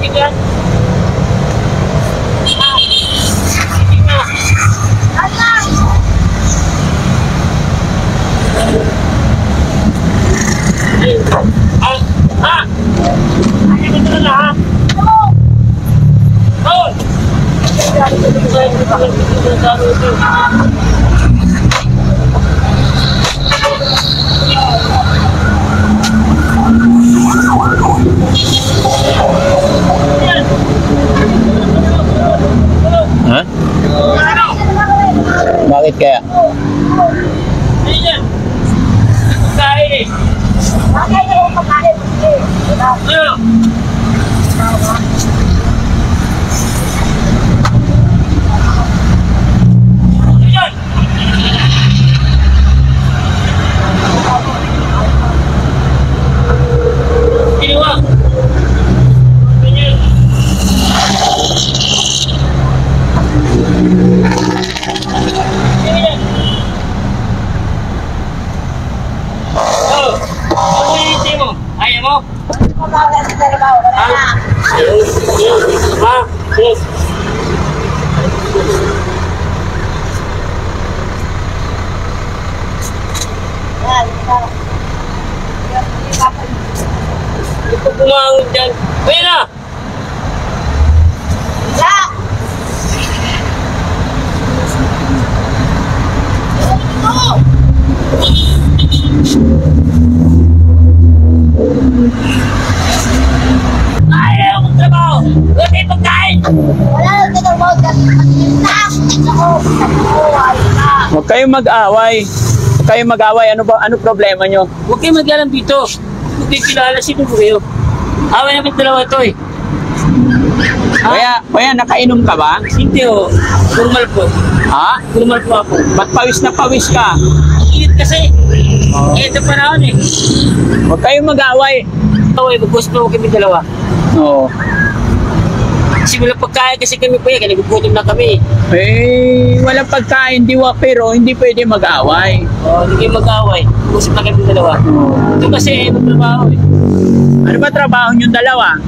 yan. Ha? Bakit kaya? Ito bumangon dyan. Kuya na! Ayaw akong trabaho! Wala tayong pagkain! Wala lang ka trabaho kasi Huwag kayong mag-away. Huwag kayong mag-away. Ano problema nyo? Huwag kayo maglalang dito. Huwag kayo kilala. Sino po kayo? Away namin dalawa ito eh. Kuya, nakainom ka ba? Hindi oh. Normal po. Ha? Normal po ako. Ba't pawis na pawis ka? Init kasi. Ito panahon eh. Huwag kayong mag-away. Away, mag-gusto kami dalawa. Oo. Kasi wala pagkain kasi kami po yan. Nagugutom na kami. Walang pagkain, pero hindi pwede mag-away. Hindi kayo mag-away. Usap na kami dalawa. Ito kasi magtrabaho eh. Ano ba trabaho niyong dalawa?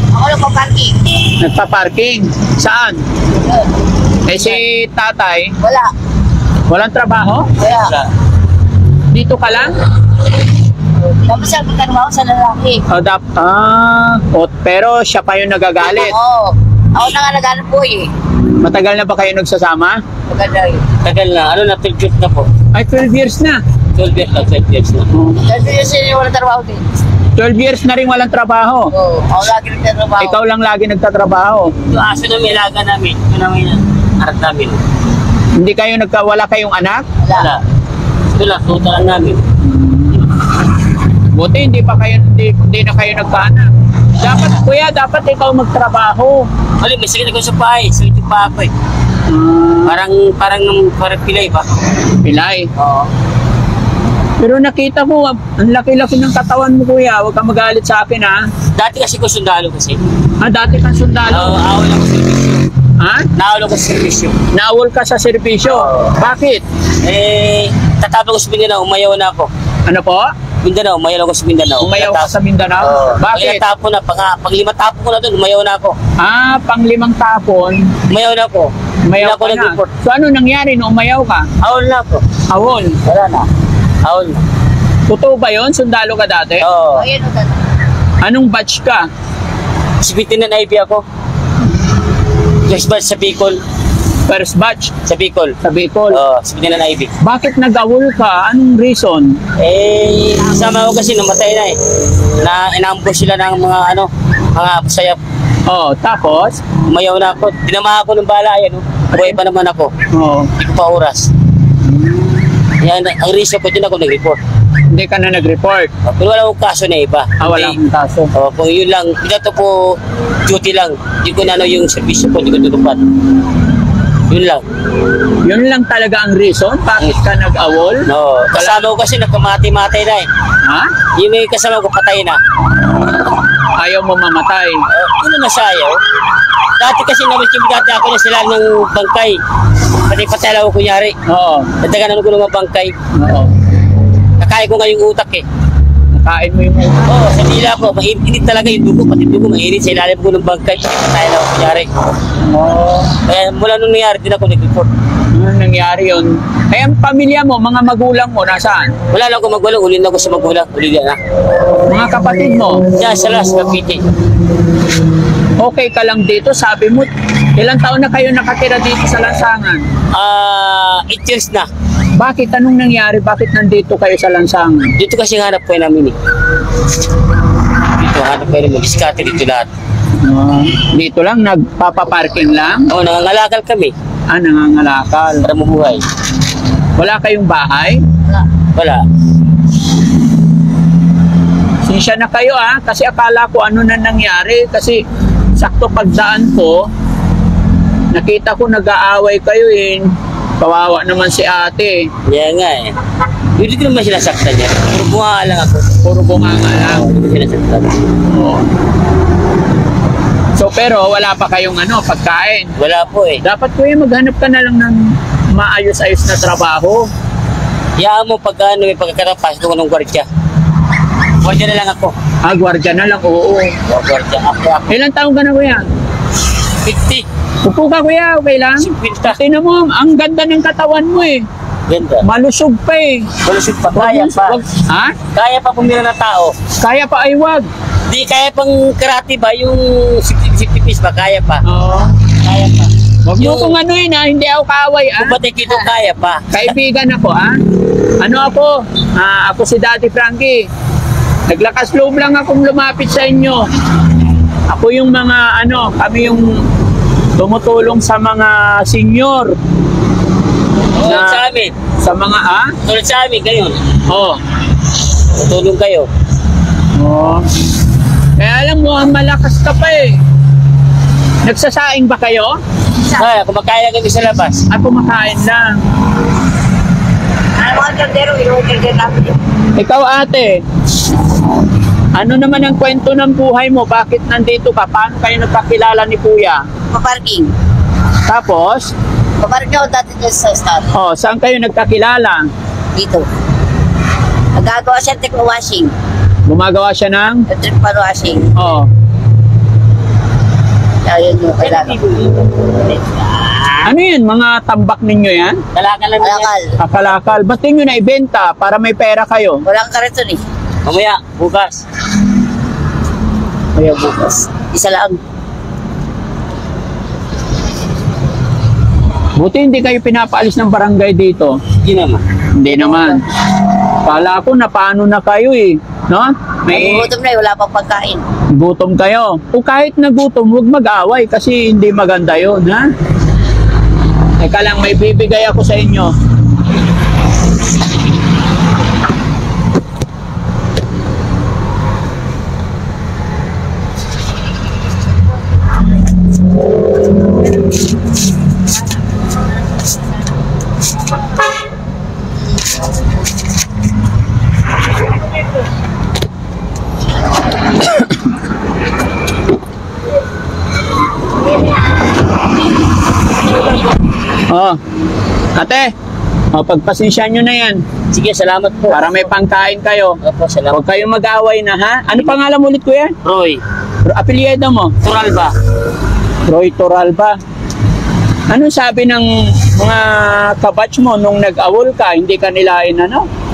Ako lang po parking. Nagpa-parking. Saan? Si tatay, Wala. walang trabaho? Wala. Dito ka lang? Tapos siya magtrabaho sa lalaki. Pero siya pa yung nagagalit. Oo. Ako na nga naghanap po eh. Matagal na ba kayo nagsasama? Maganda yun. Tagal na. Ano na, 12 years na po. Ay, 12 years na. 12 years na, 12 years na. Kasi yun wala trabaho din. 12 years na rin walang trabaho. Oo. Ako lagi nagtatrabaho. Ikaw lang lagi nagtatrabaho. Yung aso na may alaga namin. Yun namin yung anak namin. Hindi kayo wala kayong anak? Wala. Ito lang, tuta lang namin. Buti hindi na kayo nagkaanak. Dapat ikaw magtrabaho. Alin, may sakit ako sa pahay. Sakit yung paa ko eh. Parang pilay ba? Pilay. Oo. Pero nakita ko, ang laki-laki ng katawan mo, kuya. Huwag kang magalit sa akin, ha? Dati kasi ko sundalo kasi. Dati kang sundalo. Awal ako sa servisyo. Ha? Naawal ako sa servisyo. Naawol ka sa serbisyo. Bakit? Tatapos ko sa Mindanao, umayaw na ako. Ano po? Mindanao, umayaw ako sa Mindanao. Umayaw ka sa Mindanao? Bakit? Tapon na, pag 5 tapon ko na doon, umayaw na ako. Pang-5 tapon. Umayaw na ako. Umayaw Ako ka na. nag-report. So ano nangyari nung umayaw ka? Awal na ako. Awol. Wala na. Awal na. Totoo ba yun? Sundalo ka dati? Oo. Ayan o dati. Anong batch ka? Sibitin na Ivy ako. Next batch sa Bicol. First batch? Sa Bicol. Sa Bicol. Oo, sibitin na Ivy. Bakit nag-awol ka? Anong reason? Kasama ko kasi namatay na eh. Na inambush sila ng mga sayap. Tapos? Umayaw na ako. Tinamahan ko ng bala, ayan. Buhay pa naman ako. Hindi ko pa oras. Yan, ang reason ko din ako nag-report. Hindi ka na nag-report? Pero wala akong kaso na iba. Wala akong kaso. Kung yun lang, ito po, duty lang. Hindi ko na yung servisyo ko, hindi ko tutupad. Yun lang. Yun lang talaga ang reason? Bakit ka nag-awol? No, kasama ko kasi nagkamati-matay na eh. Ha? Yung may kasama ko patay na. Ayaw mo mamatay? Ano na sayaw? Dati kasi dati ako na sila ng bangkay. Pati patay ako kunyari. Oo. Nagdaganan ko ng mga bangkay. Oo. Nakaya ko nga yung utak eh. Kinakain mo yung ulo. Oo, sa dila ko, mainit talaga yung dugo, pati dugo mainit sa ilalim ko ng bangkay, tayo na ako nangyari. Oh. Kaya mula nung nangyari, din ako nag-report. Ano nangyari yun? Eh, ang pamilya mo, mga magulang mo, nasaan? Wala lang ako magulang, uli na ako sa magulang, uli na. Mga kapatid mo, Diyan sa Las Cavite. okay ka lang dito, sabi mo, ilang taon na kayo nakatira dito sa Lansangan? 8 years na. Bakit? Anong nangyari? Bakit nandito kayo sa Lansangan? Dito kasi hanap ko namin eh. Dito hanap ko namin, diskarte dito lahat. Dito lang, nagpapaparking lang? Oo, nangangalakal kami Nangangalakal. para mabuhay. Wala kayong bahay? Wala. Sinsya na kayo kasi akala ko ano na nangyari. Kasi sakto pagdaan ko, nakita ko nag-aaway kayo Kawawa naman si ate. Kaya nga eh. Hindi ko naman sinasaktan niya. Puro bunga lang ako. Puro bunganga lang. Hindi ko sinasaktan. Oo. So pero wala pa kayong pagkain. Wala po eh. Dapat kuya maghanap ka na lang ng maayos-ayos na trabaho. Yaan mo pagka may pagkakarapas ko ng gwardiya. Gwardiya na lang ako. Gwardiya na lang, oo. Gwardiya ako. Ilang taong ka na kuya? 50. Upo ka kuya, okay lang? 50. Tingnan mo, ang ganda ng katawan mo Ganda. Malusog pa Malusog pa. Kaya pa. Ha? Kaya pa pumira ng tao. Kaya pa ay wag. Di kaya pang karate ba? Yung 50 piece ba? Kaya pa. Oo. Kaya pa. Wag mo Yung- kung hindi ako kaaway Kung pati kito kaya pa. Kaibigan ako ako si Daddy Frankie. Naglakas loob lang akong lumapit sa inyo. Ako yung kami yung tumutulong sa mga senior. Tulad sa amin. Sa mga Tulad sa amin, ganyan. Oh. Tutulong kayo. Oh. Kaya alam mo, malakas ka pa Nagsasaing ba kayo? Kaya, kumakain kami sa labas. Kumakain lang. Ano mga kaldero, inuutil namin yun. Ikaw ate, ano naman ang kwento ng buhay mo? Bakit nandito ka? Paano kayo nagkakilala ni Kuya? Paparking. Tapos, Paparking ako dati dyan sa start. saan kayo nagkakilala? Dito. Nagagawa siya ng techno washing. Gumagawa siya ng, Trip pa washing. Ayun yung kailangan. ano yun? Mga tambak ninyo yan? Kalakal lang yan. Alakal. Kakalakal. Ba't nyo na ibenta para may pera kayo? Walang kariton Mamaya, bukas. Kaya bukas. Isa lang. Buti hindi kayo pinapaalis ng barangay dito. Hindi naman. Hindi naman. Kala ko na paano na kayo No? May Nagugutom na wala pang pagkain. gutom kayo. O kahit na gutom, huwag mag-away kasi hindi maganda yun, ha? Teka lang, may bibigay ako sa inyo. Ate, pagpasensyahan nyo na yan Sige, salamat po. para may pangkain kayo. Opo, salamat. Huwag kayong mag-away na, ha? Ano pangalan mo ulit, kuya? Roy, Apelyido mo? Turalba. Roy Toralba. Anong sabi ng mga kabatch mo nung nag-awol ka? Hindi ka nila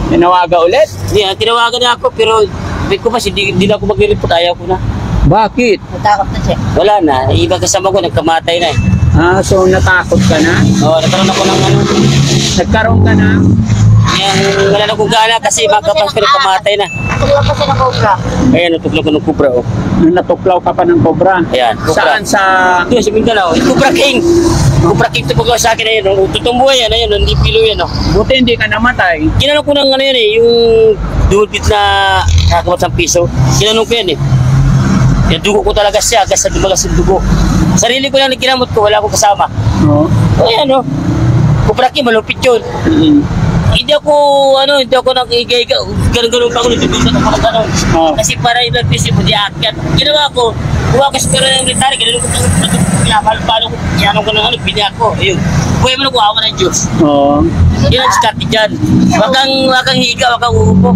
tinawaga ulit? Hindi, tinawagan na ako pero sabi ko mas hindi na ako mag-report. Ayaw ko na. Bakit? Natakot na siya. Wala na. Iba kasama ko, nagkamatay na So natakot ka na? Oo, nagkaroon ako ng Nagkaroon ka na? Yung wala na kong gana kasi magkapang pero kamatay na. Tuloy pa siya ng cobra. Ayan, natuklaw ko ng kubra. Oh. Natuklaw ka pa ng kobra? Ayan, kubra. Saan sa... Ito, sa Mindanao. Kubra King. Kubra King ito po sa akin. Ayan, tutumbuhay yan. Ayan, hindi pilo yan. Buti hindi ka namatay. Kinanong ko ng yan yung dulbit na nakakamot sa piso. Kinanong ko yan Yung dugo ko talaga siya, agad sa dumagas yung dugo. Sarili ko lang na ginamot ko, wala akong kasama. Oo. Ayan Kubra King, malupit yun. Hindi ako nakikiga, ganun-ganun pa ako, nagtutusan ako ng ganun. Kasi para yung nagpisi mo, di akyat. Ginawa ko, kuha ko sa pera ng military, ganun ko pinapalo ko, yanong ko ng pinya ko. Ayun. Buhay mo na kuha ng Diyos. Oo. Yun ang start dyan. Wag kang higa, wag kang uupo.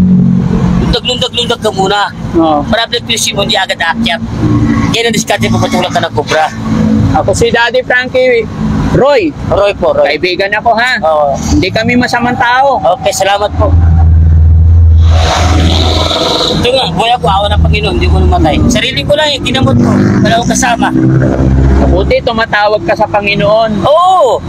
Yung maglundag-lundag ka muna. Oo. Para blood pressure mo, hindi agad aakyat. Kaya na-discard mo patulak ka ng cobra. Ako si Daddy Frankie. Roy, Roy po, Roy. kaibigan ako ha. Oo. Hindi kami masamang tao. Okay, salamat po. Ito nga, buhay ako, awa ng Panginoon, hindi ko namatay. Sarili ko lang, ginamot ko. Wala akong kasama. Mabuti, tumatawag ka sa Panginoon. Oo!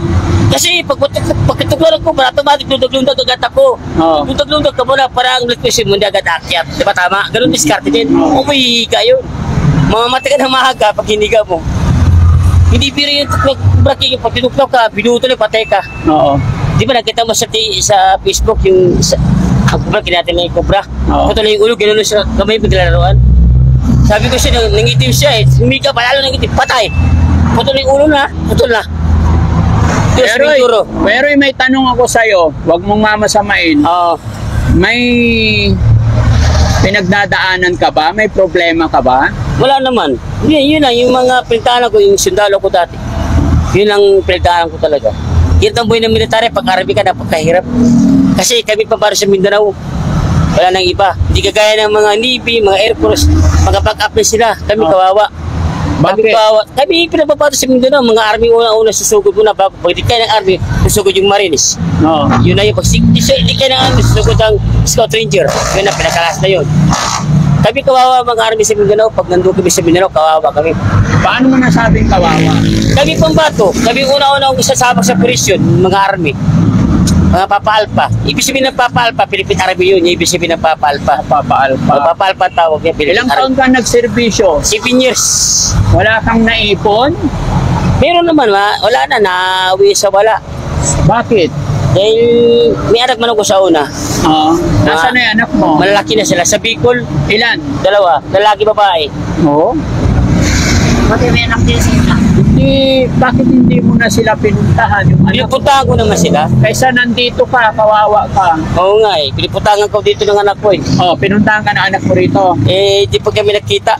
Kasi pagkatuklaran ko, para automatic lundag-lundag agad ako. Oo. Lundag-lundag ka muna, para ang blood pressure mo hindi agad aakyat. Di ba tama? Ganun diskarte din. Umihiga yun. Mamamatay ka ng mahaga pag hiniga mo. Hindi biro yung braking, pag tinuklaw ka, binuto patay ka. Oo. Di ba nakita mo sa Facebook yung ang cobra, kinatin na yung cobra. Oo. Putol na yung ulo, gano'n siya kamay paglalaroan. Sabi ko siya, nangitim siya eh. Humika pa, lalo nangitim, patay. Putol na yung ulo na, putol na. Diyos, Pinturo. Pero may tanong ako sa'yo, huwag mong mamasamain. Oo. May pinagdadaanan ka ba? May problema ka ba? Wala naman. Yun lang, yung mga pintahan ko, yung sundalo ko dati. Yun lang pinagdaanan ko talaga. Yan ang buhay ng military, pag-arabi ka, napagkahirap. Kasi kami pa para sa Mindanao. Wala nang iba. Hindi kagaya ng mga Navy, mga Air Force, mga back-up na sila. Kami kawawa. Kami Bakit? kawawa. Kami pinapapato sa Mindanao, mga army una-una susugod muna. Bago pag di kayo ng army, susugod yung Marines. Oo. Yun na yun. Pag di kayo ng army, susugod ang Scout Ranger. Yun na, pinakalas na yun. Kami kawawa mga army sa Mindanao. Pag nandun kami sa Mindanao, kawawa kami. Paano mo nasabing kawawa? Kami pambato. Kami una-una ang isasabak sa operasyon, mga army. Mga Papa Alpha. Ibig sabihin ng Papa Alpha, Philippine Army yun. Ibig sabihin ng Papa Alpha. Papa-alpa. Papa Alpha tawag niya, Philippine Ilang taon Army. ka nagserbisyo? 7 years. Wala kang naipon? Meron naman, wala na, nauwi sa wala. Bakit? Dahil may anak man ako sa una. Oo. Nasaan na yung anak mo? Malalaki na sila. Sa Bicol, Ilan? 2. Lalaki, babae. Oo. Buti may anak din sila. Bakit hindi mo na sila pinuntahan yung anak? Pinipuntahan ko naman sila. Kaysa nandito ka, kawawa ka. Oo nga eh. Pinipuntahan ko dito ng anak ko eh. Oh, pinuntahan ka ng anak mo rito. Eh, di pa kami nakita.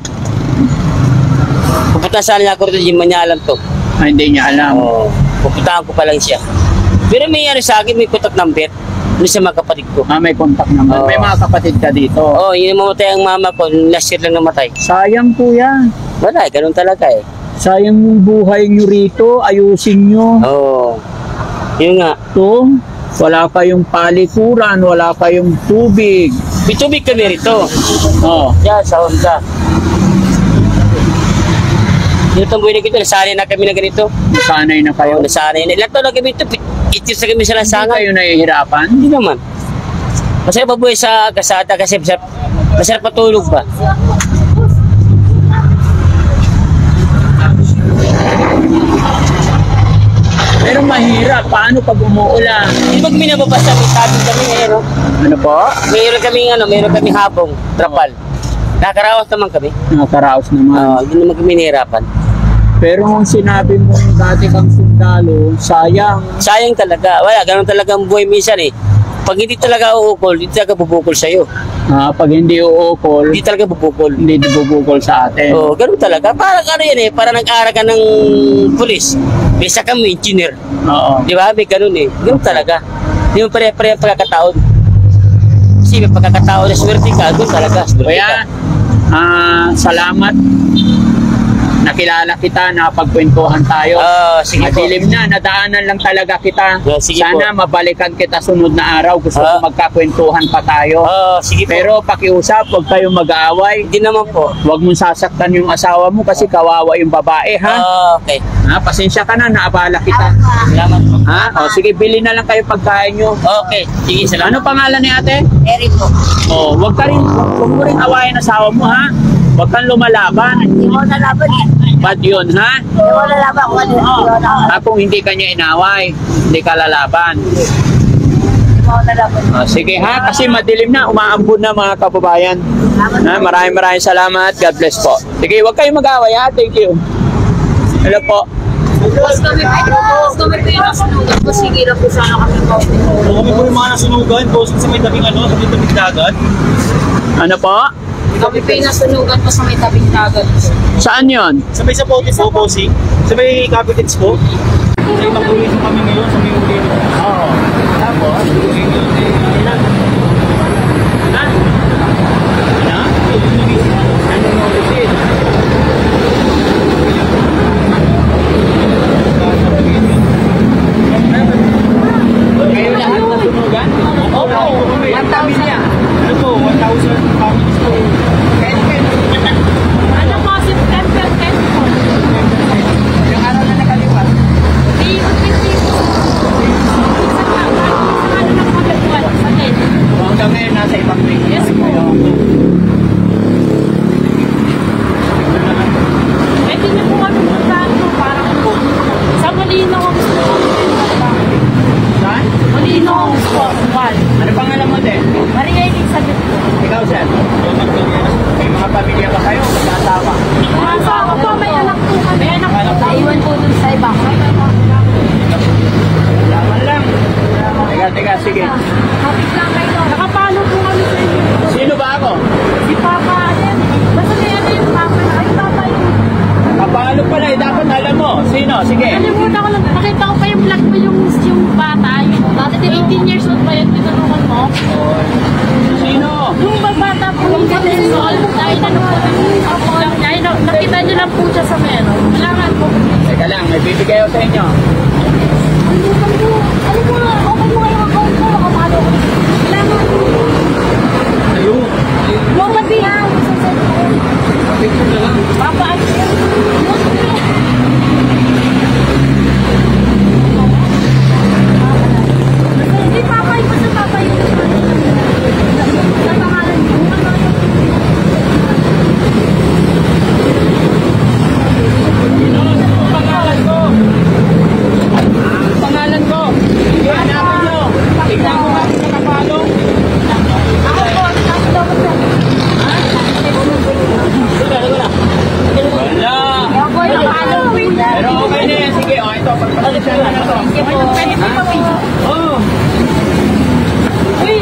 Pupuntahan sana niya ako rito, di man niya alam to. Hindi niya alam. Oo. Pupuntahan ko pa lang siya. Pero may ano sa akin, may contact number. Ano sa mga kapatid ko. May contact naman. Oo. May mga kapatid ka dito. Oo, yun ang mamatay ang mama ko. Last year lang namatay. Sayang kuya. Wala, ganun talaga eh. Sayang yung buhay nyo rito. Ayusin nyo. Oo. Yun nga. Ito, wala kayong palikuran, wala kayong tubig. May tubig kami rito. Oh. Yan, sa Honda. Dito ang buhay na gito, nasanay na kami na ganito. Sanay na kayo. Oo, nasanay na. Ilan taon na kami ito? Itis na kami sa Hindi lansangan. kayo nahihirapan? Hindi naman. Masarap mabuhay sa kasada kasi masarap matulog ba? Pero mahirap. Paano pag umuulan? Di ba minababasa, may tabing kami ngayon, no? Ano po? Mayroon kaming habong, trapal. Nakakaraos naman kami. Nakakaraos naman. Hindi naman kami nahihirapan. Pero kung sinabi mo dati kang sundalo, sayang. Sayang talaga. Wala, ganun talaga ang buhay minsan eh. Pag hindi talaga uukol, hindi talaga bubukol sa'yo. Pag hindi uukol, Hindi talaga bubukol. hindi bubukol sa atin. Oo, ganun talaga. Parang ano yan eh, parang nag-aaral ka ng pulis. May isa kang engineer. Oo. Di ba? May ganun eh. Ganun talaga. Hindi mo pare-pare ang pagkakataon. Kasi may pagkakataon na swerte ka, doon talaga. Swerte Kaya, ka. salamat. Nakilala kita, napagkwentuhan tayo. Sige po. Madilim na, nadaanan lang talaga kita. Sige Sana po. mabalikan kita sunod na araw. Gusto ko magkakwentuhan pa tayo. Sige po. Pero pakiusap, huwag kayong mag-aaway. Hindi naman po. Huwag mong sasaktan yung asawa mo kasi kawawa yung babae, ha? Okay. Pasensya ka na, naabala kita. Salamat po. Sige, bili na lang kayo pagkain nyo. Okay. Sige, salamat. Ano pangalan ni ate? Eric po. Huwag mo rin awayin asawa mo, ha? Huwag kang lumalaban. Hindi mo nalaban eh. Bad yun, ha? Hindi mo nalaban kung ano yung nalaban. Kung hindi ka niya inaway, hindi ka lalaban. Hindi mo nalaban. Sige ha, kasi madilim na, umaambon na mga kababayan. Maraming salamat. God bless po. Sige, huwag kayong mag-away ha. Thank you. Hello po. Boss kami po yung nasunugan po. Sige lang po sana kami po. Kami po yung mga nasunugan, boss, sa may tabing sa may tabing dagat. Ano po? Kami po yung nasunugan po sa may tabing dagat. Saan yon? Sa may Sapotes po, bossing. Sa may Capitals po. Sa ibang tuloy kami ngayon, sa may uli. Oo. Tapos? Tagalog pala eh. Dapat alam mo. Sino? Sige. Nalimutan ko lang. Nakita ko pa yung vlog mo yung bata. Yung bata, 18 years old pa yun. Tinulungan mo. Sino? Yung bata po yung 18 years old. Dahil ano po nakita niyo lang po siya sa meron. Kailangan po. Teka lang, may bibigay ako sa inyo. Ano po, open mo kayo ang account ko. Kapalo ko. Kailangan po. Ayun. Huwag pati yan. Picture na lang. Papa, hindi papa, iba sa papa yun. Sa pangalan ko. Pangalan ko. Pangalan ko. Sige, hanapin nyo. Tignan ko nga sa kapalo. Ako po, tapos daw ko siya. Wala. Ako po, nakaalam ko yun. Pero okay na yan. Sige, o ito. Pagpasensya na na to. Pwede po pa video. Oo. Uy!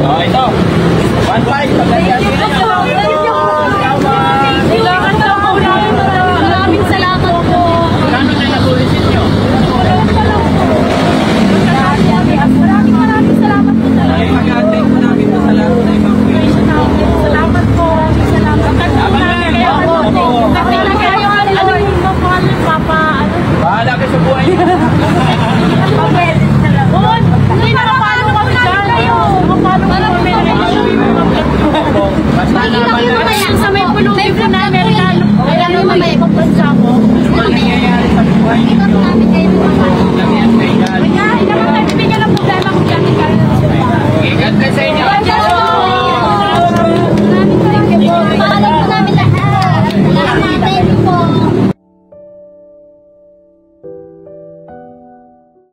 O ito. 1-5. Pagkakasya na nyo. Kailangan daw po namin. Maraming salamat po. Kano na natulisin nyo? Maraming salamat po talaga. Ay, mag-attend po namin ito sa lahat na evacuation. Salamat po. Salamat. Kasi na kayo, ano yung mapahal ng papa, ano? Bahala kayo sa buhay nyo. Hindi nakapalo kami dyan. Nakapalo kami Basta naman na. sa may pulong libre na Amerikano. Kailangan mo may ibang bansa mo. Ano nangyayari sa buhay nyo? Lang yan kay God. Kaya, naman tayo bibigyan ng problema kung dyan. God bless sa inyo.